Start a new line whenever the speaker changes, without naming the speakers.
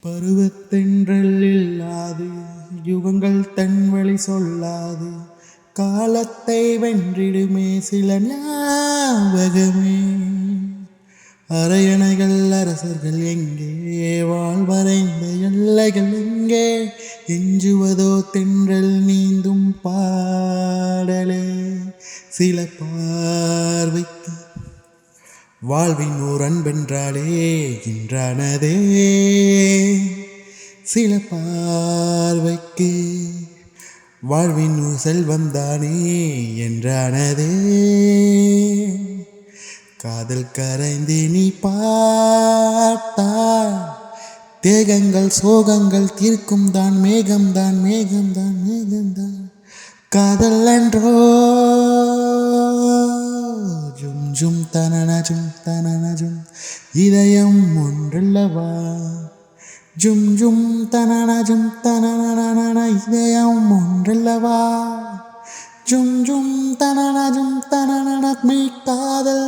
பருவத்தென்றல் இல்லாது யுகங்கள் தன் வழி சொல்லாது காலத்தை வென்றிடுமே சில ஞாபகமே. அரையணைகள் அரசர்கள் எங்கே, வாழ்வரைந்த எல்லைகள் எங்கே, எஞ்சுவதோ தென்றல் நீந்தும் பாடலே. சில பார்வைக்கு வாழ்வின் ஓர் அன்பென்றாலே என்றானதே, சில பார்வைக்கு வாழ்வின் ஓர் செல்வம்தானே என்றானதே. காதல் கரைந்து நீ பார்த்தால் தேகங்கள் சோகங்கள் தீர்க்கும் தான், மேகம்தான் மேகம்தான் மேகம்தான் காதல் என்றோ. ஜும் ஜும் தனனஜும் தனனஜும் இதயம் ஒன்றல்லவா, ஜும் ஜும் தனனஜும் தனனன இதயம் ஒன்றல்லவா, ஜும் ஜும் தனனஜும் தனனன மெய் காதல்